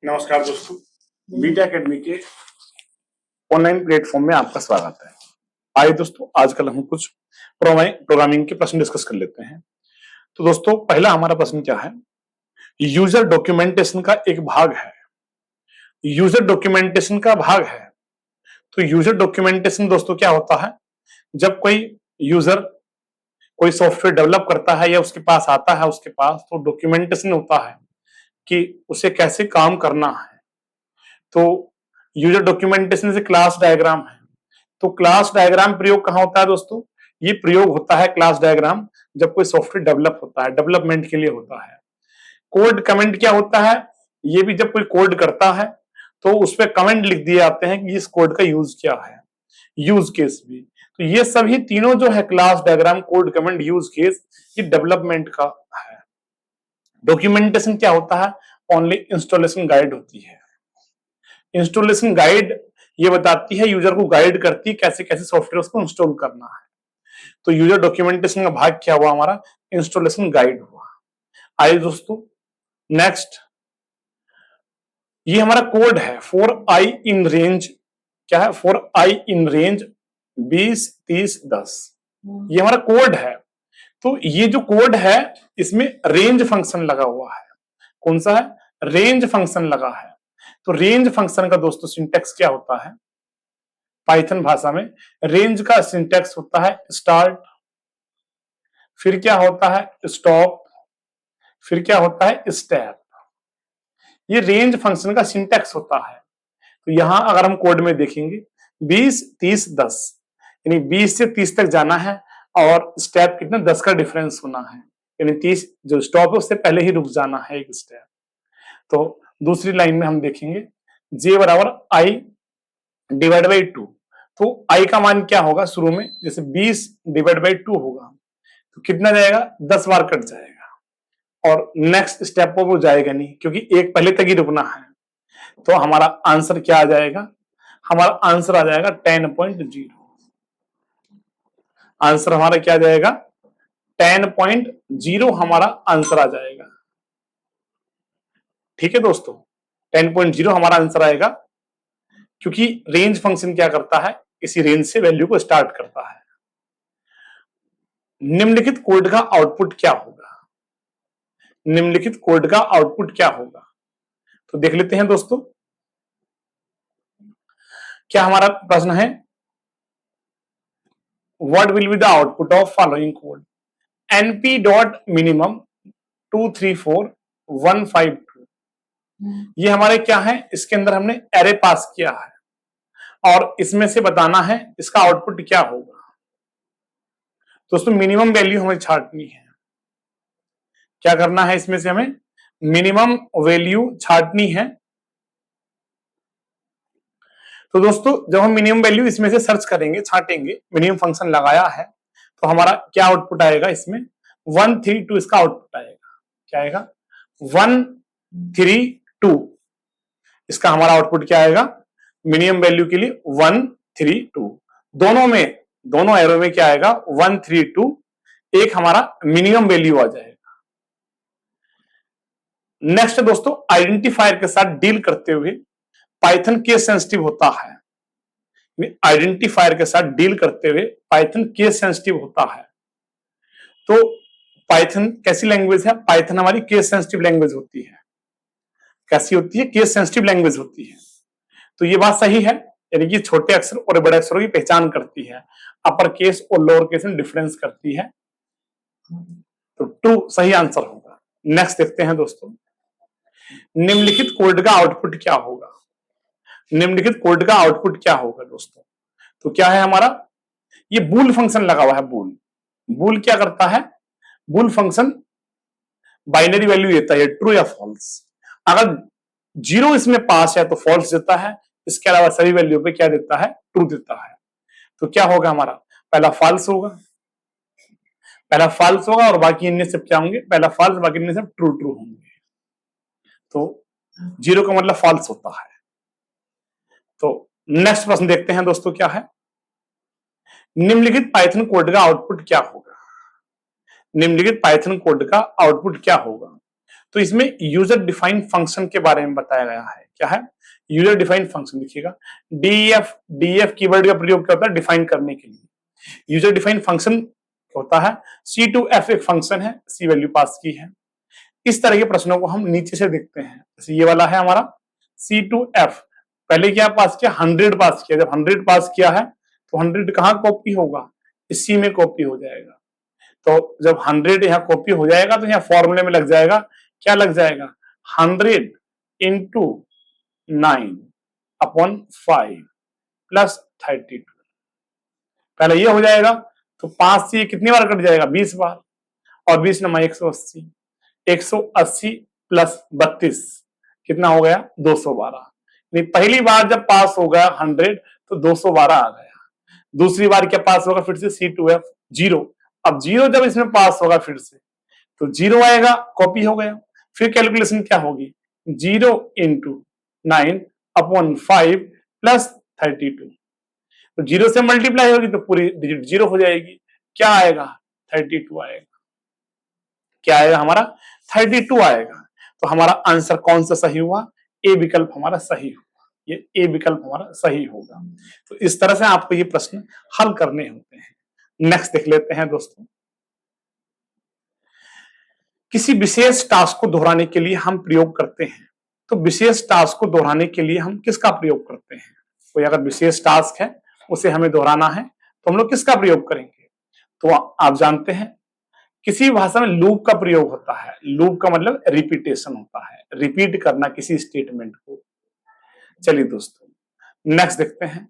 नमस्कार दोस्तों, beta academy के ऑनलाइन प्लेटफॉर्म में आपका स्वागत है। आइए दोस्तों, आजकल हम कुछ प्रोग्रामिंग के प्रश्न डिस्कस कर लेते हैं। तो दोस्तों, पहला हमारा प्रश्न क्या है? यूजर डॉक्यूमेंटेशन का एक भाग है। यूजर डॉक्यूमेंटेशन का भाग है। तो यूजर डॉक्यूमेंटेशन दोस्तों क्या होता है? जब कोई यूजर कोई सॉफ्टवेयर डेवलप करता है या उसके पास आता है, उसके पास तो डॉक्यूमेंटेशन होता है कि उसे कैसे काम करना है। तो यूजर डॉक्यूमेंटेशन से क्लास डायग्राम है। तो क्लास डायग्राम प्रयोग कहां होता है दोस्तों? ये प्रयोग होता है क्लास डायग्राम जब कोई सॉफ्टवेयर डेवलप होता है, डेवलपमेंट के लिए होता है। कोड कमेंट क्या होता है? ये भी जब कोई कोड करता है तो उस पर कमेंट लिख दिए जाते हैं कि इस कोड का यूज क्या है, यूज केस भी। तो ये सभी तीनों जो है class diagram, code comment, use case, ये डेवलपमेंट का है। डॉक्यूमेंटेशन क्या होता है? ओनली इंस्टॉलेशन गाइड होती है। इंस्टॉलेशन गाइड ये बताती है, यूजर को गाइड करती है कैसे कैसे सॉफ्टवेयर उसको इंस्टॉल करना है। तो यूजर डॉक्यूमेंटेशन का भाग क्या हुआ हमारा? इंस्टॉलेशन गाइड हुआ। आइए दोस्तों, नेक्स्ट, ये हमारा कोड है फॉर आई इन रेंज। क्या है? For I in range 20, 30, 10। ये हमारा कोड है। तो ये जो कोड है इसमें रेंज फंक्शन लगा हुआ है। कौन सा है? रेंज फंक्शन लगा है। तो रेंज फंक्शन का दोस्तों सिंटेक्स क्या होता है? पाइथन भाषा में रेंज का सिंटेक्स होता है स्टार्ट, फिर क्या होता है? स्टॉप, फिर क्या होता है? स्टेप। ये रेंज फंक्शन का सिंटेक्स होता है। तो यहां अगर हम कोड में देखेंगे 20, 30, 10, यानी 20 से 30 तक जाना है और स्टेप कितना? 10 का डिफरेंस होना है, यानी 30 जो स्टॉप है उससे पहले ही रुक जाना है एक स्टेप। तो दूसरी लाइन में हम देखेंगे जे बराबर आई डिवाइड बाई 2। तो आई का मान क्या होगा? शुरू में जैसे 20 डिवाइड बाई 2 होगा तो कितना जाएगा? 10 बार कट जाएगा और नेक्स्ट स्टेप पर वो जाएगा नहीं, क्योंकि एक पहले तक ही रुकना है। तो हमारा आंसर क्या आ जाएगा? हमारा आंसर आ जाएगा 10.0। आंसर हमारा क्या आ जाएगा? 10.0 हमारा आंसर आ जाएगा। ठीक है दोस्तों, 10.0 हमारा आंसर आएगा, क्योंकि रेंज फंक्शन क्या करता है? इसी रेंज से वैल्यू को स्टार्ट करता है। निम्नलिखित कोड का आउटपुट क्या होगा? निम्नलिखित कोड का आउटपुट क्या होगा? तो देख लेते हैं दोस्तों, क्या हमारा प्रश्न है? What will be the output of following code? np.minimum 234152। ये हमारे क्या है? इसके अंदर हमने एरे पास किया है और इसमें से बताना है इसका आउटपुट क्या होगा। दोस्तों, मिनिमम वैल्यू हमें छांटनी है। क्या करना है? इसमें से हमें मिनिमम वैल्यू छांटनी है। तो दोस्तों, जब हम मिनिमम वैल्यू इसमें से सर्च करेंगे, छांटेंगे, मिनिमम फंक्शन लगाया है, तो हमारा क्या आउटपुट आएगा? इसमें 132 इसका आउटपुट आएगा। क्या आएगा? 132 इसका हमारा आउटपुट क्या आएगा? मिनिमम वैल्यू के लिए 132। दोनों में, दोनों एरो में क्या आएगा? 132 एक हमारा मिनिमम वैल्यू आ जाएगा। नेक्स्ट दोस्तों, आइडेंटिफायर के साथ डील करते हुए पाइथन केस सेंसिटिव होता है। आइडेंटिफायर के साथ डील करते हुए पाइथन केस सेंसिटिव होता है। तो पाइथन कैसी लैंग्वेज है? पाइथन हमारी केस सेंसिटिव लैंग्वेज होती है। कैसी होती है? केस सेंसिटिव लैंग्वेज होती है। तो ये बात सही है, यानी कि छोटे अक्षर और बड़े अक्षरों की पहचान करती है, अपर केस और लोअर केस में डिफरेंस करती है। तो ट्रू सही आंसर होगा। नेक्स्ट देखते हैं दोस्तों, निम्नलिखित कोड का आउटपुट क्या होगा? निम्नलिखित कोड का आउटपुट क्या होगा दोस्तों? तो क्या है हमारा? ये बूल फंक्शन लगा हुआ है। बूल क्या करता है? बूल फंक्शन बाइनरी वैल्यू देता है, ट्रू या फॉल्स। अगर 0 इसमें पास है तो फॉल्स देता है, इसके अलावा सभी वैल्यू पे क्या देता है? ट्रू देता है। तो क्या होगा हमारा? पहला फॉल्स होगा, पहला फॉल्स होगा और बाकी इनमें सब क्या होंगे? पहला फॉल्स, बाकी इनमें सब ट्रू ट्रू होंगे। तो 0 का मतलब फॉल्स होता है। तो नेक्स्ट प्रश्न देखते हैं दोस्तों, क्या है? निम्नलिखित पाइथन कोड का आउटपुट क्या होगा? निम्नलिखित पाइथन कोड का आउटपुट क्या होगा? तो इसमें यूजर डिफाइंड फंक्शन के बारे में बताया गया है। क्या है? User defined function. देखिएगा, डीएफ कीवर्ड का प्रयोग क्या होता है? डिफाइन करने के लिए। यूजर डिफाइंड फंक्शन होता है, C2F एक फंक्शन है, C वैल्यू पास की है। इस तरह के प्रश्नों को हम नीचे से देखते हैं। जैसे ये वाला है हमारा C2F, पहले क्या पास किया? 100 पास किया। जब 100 पास किया है तो 100 कहां कॉपी होगा? इसी में कॉपी हो जाएगा। तो जब 100 यहाँ कॉपी हो जाएगा तो यहाँ फॉर्मूले में लग जाएगा, क्या लग जाएगा? 100 इंटू 9/5 प्लस 32। पहले ये हो जाएगा तो 5 से कितनी बार कट जाएगा? 20 बार, और 20 नमा 180, 180 प्लस 32 कितना हो गया? 212। पहली बार जब पास हो गया 100 तो 212 आ गया। दूसरी बार क्या पास होगा? फिर से C2F 0। अब 0 जब इसमें पास होगा फिर से तो 0 आएगा, कॉपी हो गया। फिर कैलकुलेशन क्या होगी? 0 इंटू 9/5 प्लस 32। तो 0 से मल्टीप्लाई होगी तो पूरी डिजिट 0 हो जाएगी। क्या आएगा? 32 आएगा। क्या आएगा हमारा? 32 आएगा। तो हमारा आंसर कौन सा सही हुआ? ए विकल्प हमारा सही हुआ। ये ए विकल्प हमारा सही होगा। तो इस तरह से आपको ये प्रश्न हल करने होते हैं। नेक्स्ट देख लेते हैं दोस्तों। किसी विशेष टास्क को दोहराने के लिए हम प्रयोग करते हैं। तो विशेष टास्क को दोहराने के लिए हम किसका प्रयोग करते हैं? कोई अगर विशेष टास्क है उसे हमें दोहराना है तो हम लोग किसका प्रयोग करेंगे? तो आप जानते हैं किसी भाषा में लूप का प्रयोग होता है। लूप का मतलब रिपीटेशन होता है, रिपीट करना किसी स्टेटमेंट को। चलिए दोस्तों नेक्स्ट देखते हैं।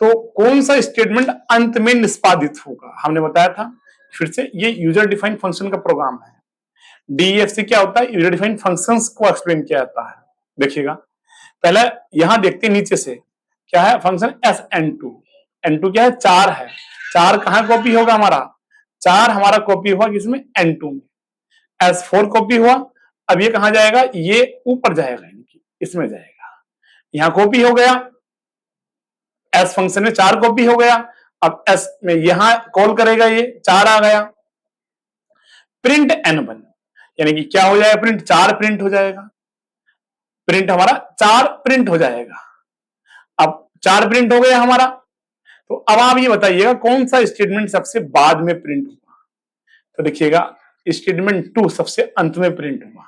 तो कौन सा स्टेटमेंट अंत में निष्पादित होगा? हमने बताया था, फिर से ये यूजर डिफाइंड फंक्शन का प्रोग्राम है। डीएफ से क्या होता है? यूजर डिफाइंड फंक्शंस को एक्सप्लेन किया जाता है। देखिएगा, पहले यहां देखते हैं नीचे से क्या है? Function SN2। N2 क्या है? 4 है। 4 कहां कॉपी होगा हमारा? 4 हमारा कॉपी हुआ किसमें? N2 में। S4 कॉपी हुआ। अब ये कहां जाएगा? ये ऊपर जाएगा, इसमें जाएगा। यहां कॉपी हो गया, S फंक्शन में 4 कॉपी हो गया। अब S में यहां कॉल करेगा, ये 4 आ गया। प्रिंट N1 यानी कि क्या हो जाएगा? प्रिंट 4 प्रिंट हो जाएगा। प्रिंट हमारा 4 प्रिंट हो जाएगा। अब 4 प्रिंट हो गया हमारा। तो अब आप ये बताइएगा कौन सा स्टेटमेंट सबसे बाद में प्रिंट हुआ? तो देखिएगा, स्टेटमेंट 2 सबसे अंत में प्रिंट हुआ।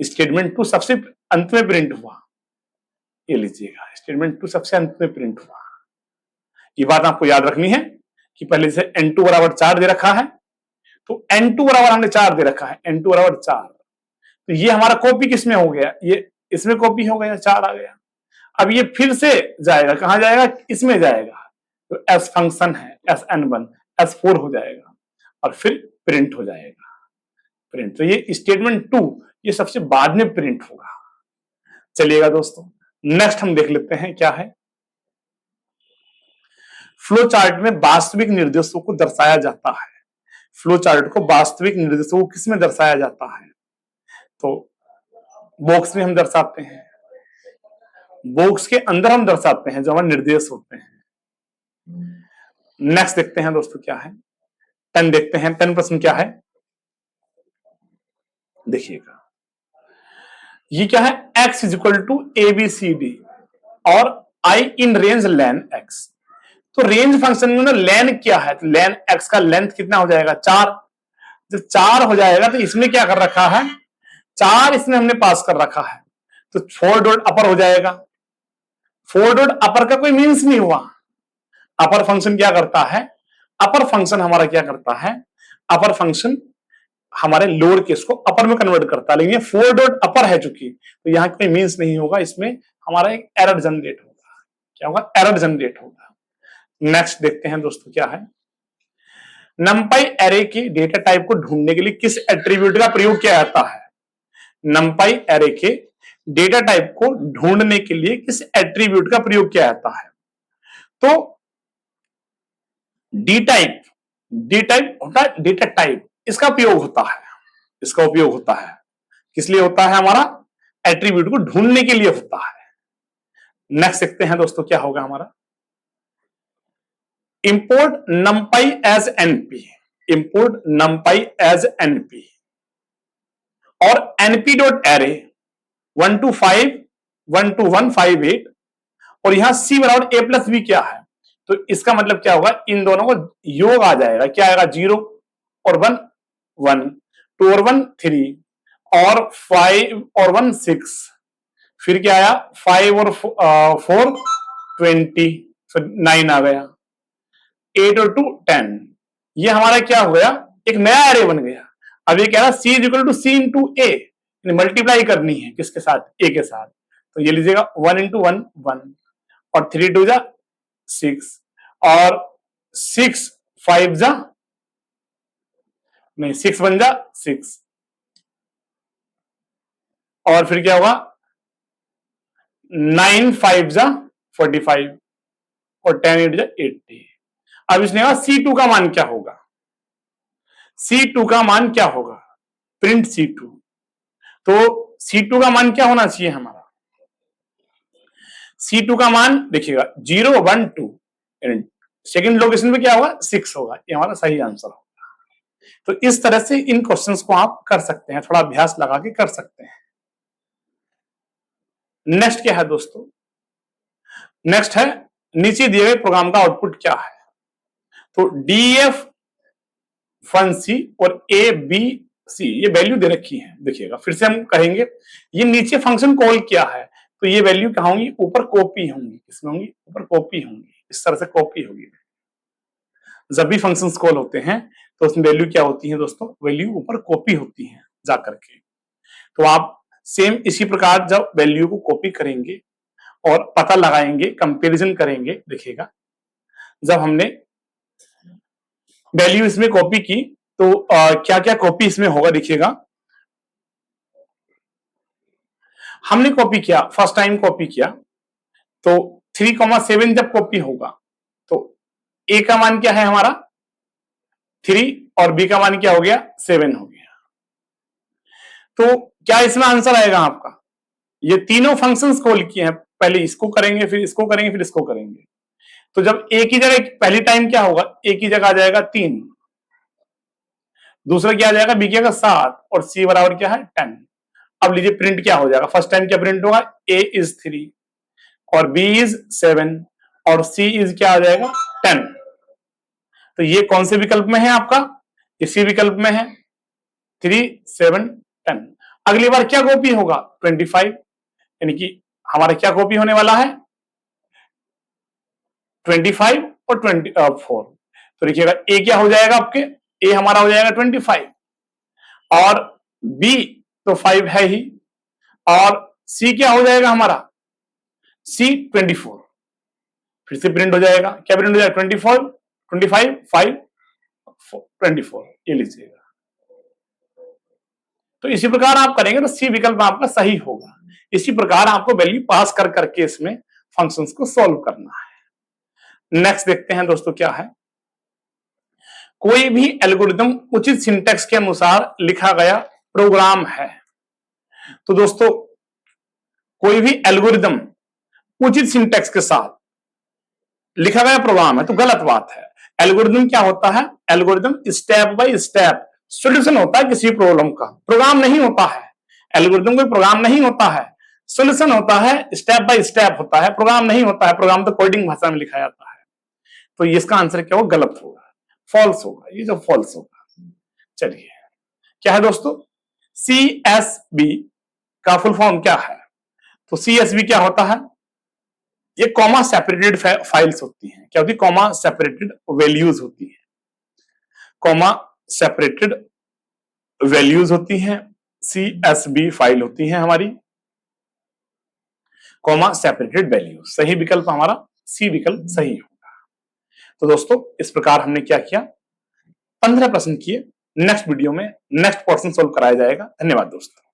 स्टेटमेंट 2 सबसे अंत में प्रिंट हुआ। ये लीजिएगा, स्टेटमेंट 2 सबसे अंत में प्रिंट हुआ। ये बात आपको याद रखनी है कि पहले से N2 बराबर 4 दे रखा है, तो N2 बराबर हमने 4 दे रखा है। N2 बराबर 4, तो ये हमारा कॉपी किसमें हो गया? ये इसमें कॉपी हो गया, 4 आ गया। अब ये फिर से जाएगा, कहां जाएगा? इसमें जाएगा। तो S फंक्शन है SN1, S4 हो जाएगा और फिर प्रिंट हो जाएगा। प्रिंट, तो ये स्टेटमेंट 2 ये सबसे बाद में प्रिंट होगा। चलिएगा दोस्तों नेक्स्ट हम देख लेते हैं क्या है। फ्लो चार्ट में वास्तविक निर्देशों को दर्शाया जाता है। फ्लो चार्ट को वास्तविक निर्देशों को किसमें दर्शाया जाता है? तो बॉक्स में हम दर्शाते हैं, बॉक्स के अंदर हम दर्शाते हैं जो हमारे निर्देश होते हैं। नेक्स्ट देखते हैं दोस्तों क्या है। 10 देखते हैं। 10 प्रश्न क्या है? देखिएगा, ये क्या है? x = ABCD और I in range lane x। तो रेंज फंक्शन में ना लेन क्या है? तो लेन x का लेंथ कितना हो जाएगा? 4। जब 4 हो जाएगा तो इसमें क्या कर रखा है? 4 इसमें हमने पास कर रखा है, तो 4 डॉट अपर हो जाएगा। 4 डॉट अपर का कोई मीन्स नहीं हुआ। अपर फंक्शन क्या करता है? अपर फंक्शन हमारा क्या करता है? अपर फंक्शन हमारे लोअर केस को अपर में कन्वर्ट करता है, लेकिन ये 4 डॉट अपर है चूंकि, तो यहां कोई मीन्स नहीं होगा। इसमें हमारा एक एरर जनरेट होगा। क्या होगा? एरर जनरेट होगा। नेक्स्ट देखते हैं दोस्तों क्या है। नंपाई एरे के डेटा टाइप को ढूंढने के लिए किस एट्रीब्यूट का प्रयोग किया जाता है? नंपाई एरे के डेटा टाइप को ढूंढने के लिए किस एट्रीब्यूट का प्रयोग किया जाता है? तो डी टाइप होता है, डेटा टाइप, इसका उपयोग होता है। इसका उपयोग होता है किस लिए होता है? हमारा एट्रीब्यूट को ढूंढने के लिए होता है। नेक्स्ट देखते हैं दोस्तों क्या होगा हमारा। Import numpy as NP. Import numpy as NP और np dot array 1 to 5 1 to 158 और यहां c बराबर a प्लस बी क्या है, तो इसका मतलब क्या होगा, इन दोनों को योग आ जाएगा, क्या आएगा 0 और 1 1, 2 और 1 3 और 5 और 1 6, फिर क्या आया 5 और 4 20, फिर 9 आ गया, 8 और 2 10, ये हमारा क्या हो गया, एक नया एरे बन गया। अब ये कह रहा c is equal to C into A, multiply करनी है किसके साथ, ए के साथ, तो ये लीजिएगा 1 इंटू 1 1 और 3 2 जा 6 और 6 5 जा नहीं 6 1 जा 6 और फिर क्या होगा 9 5 जा 45 और 10 8 जा 80। अब इसने कहा C2 का मान क्या होगा, C2 का मान क्या होगा, प्रिंट C2, तो C2 का मान क्या होना चाहिए हमारा, C2 का मान देखिएगा 0 1 2, सेकंड लोकेशन पे क्या होगा 6 होगा, ये हमारा सही आंसर होगा। तो इस तरह से इन क्वेश्चंस को आप कर सकते हैं, थोड़ा अभ्यास लगा के कर सकते हैं। नेक्स्ट क्या है दोस्तों, नेक्स्ट है नीचे दिए गए प्रोग्राम का आउटपुट क्या है, तो DF फन सी और ABC ये वैल्यू दे रखी है, देखिएगा फिर से हम कहेंगे, ये नीचे फंक्शन कॉल किया है तो ये वैल्यू क्या होंगी, ऊपर कॉपी होंगी, किसमें होंगी, ऊपर कॉपी होंगी, इस तरह से कॉपी होगी। जब भी फंक्शंस कॉल होते हैं तो उसमें वैल्यू क्या होती है दोस्तों, वैल्यू ऊपर कॉपी होती है जाकर के। तो आप सेम इसी प्रकार जब वैल्यू को कॉपी करेंगे और पता लगाएंगे, कंपैरिजन करेंगे, देखिएगा जब हमने वैल्यू इसमें कॉपी की तो क्या क्या कॉपी इसमें होगा, देखिएगा हमने कॉपी किया, फर्स्ट टाइम कॉपी किया तो 3,7 जब कॉपी होगा तो ए का मान क्या है हमारा 3 और बी का मान क्या हो गया 7 हो गया। तो क्या इसमें आंसर आएगा आपका, ये तीनों फंक्शंस कॉल किए हैं, पहले इसको करेंगे फिर इसको करेंगे फिर इसको करेंगे, तो जब ए की जगह पहली टाइम क्या होगा, ए की जगह आ जाएगा 3, दूसरा क्या आ जाएगा बी की जगह 7 और सी बराबर क्या है 10। अब लीजिए प्रिंट क्या हो जाएगा, फर्स्ट टाइम क्या प्रिंट होगा, ए इज 3 और बी इज 7 और सी इज क्या आ जाएगा 10। तो ये कौन से विकल्प में है आपका, इसी विकल्प में है 3 7 10। अगली बार क्या कॉपी होगा 25, यानी कि हमारा क्या कॉपी होने वाला है 25 और 24। तो देखिएगा ए क्या हो जाएगा आपके, ए हमारा हो जाएगा 25 और बी तो 5 है ही और सी क्या हो जाएगा हमारा सी 24, फिर से प्रिंट हो जाएगा, क्या प्रिंट हो जाएगा 24 25 5 24, ये लीजिएगा। तो इसी प्रकार आप करेंगे तो सी विकल्प आपका सही होगा। इसी प्रकार आपको वैल्यू पास कर करके इसमें फंक्शंस को सॉल्व करना है। नेक्स्ट देखते हैं दोस्तों क्या है, कोई भी एल्गोरिथम उचित सिंटैक्स के अनुसार लिखा गया प्रोग्राम है। तो दोस्तों कोई भी एल्गोरिथम उचित सिंटैक्स के साथ लिखा गया प्रोग्राम है तो गलत बात है। एल्गोरिथम क्या होता है, algorithm step by step solution होता है किसी प्रॉब्लम का, प्रोग्राम नहीं होता है। एल्गोरिथम कोई प्रोग्राम नहीं होता है, सॉल्यूशन होता है, स्टेप बाय स्टेप होता है, प्रोग्राम नहीं होता है। प्रोग्राम तो कोडिंग भाषा में लिखा जाता है। तो इसका आंसर क्या होगा, गलत होगा, फॉल्स होगा, ये जो फॉल्स होगा। चलिए क्या है दोस्तों, CSV का फुल फॉर्म क्या है, तो CSV क्या होता है, ये कॉमा सेपरेटेड फाइल्स होती हैं। क्या होती है, कॉमा सेपरेटेड वैल्यूज होती है, कॉमा सेपरेटेड वैल्यूज होती हैं, CSV फाइल होती है हमारी, कॉमा सेपरेटेड वैल्यूज। सही विकल्प हमारा सी विकल्प सही होगा। तो दोस्तों इस प्रकार हमने क्या किया, 15 प्रश्न किए। नेक्स्ट वीडियो में नेक्स्ट क्वेश्चन सोल्व कराया जाएगा। धन्यवाद दोस्तों।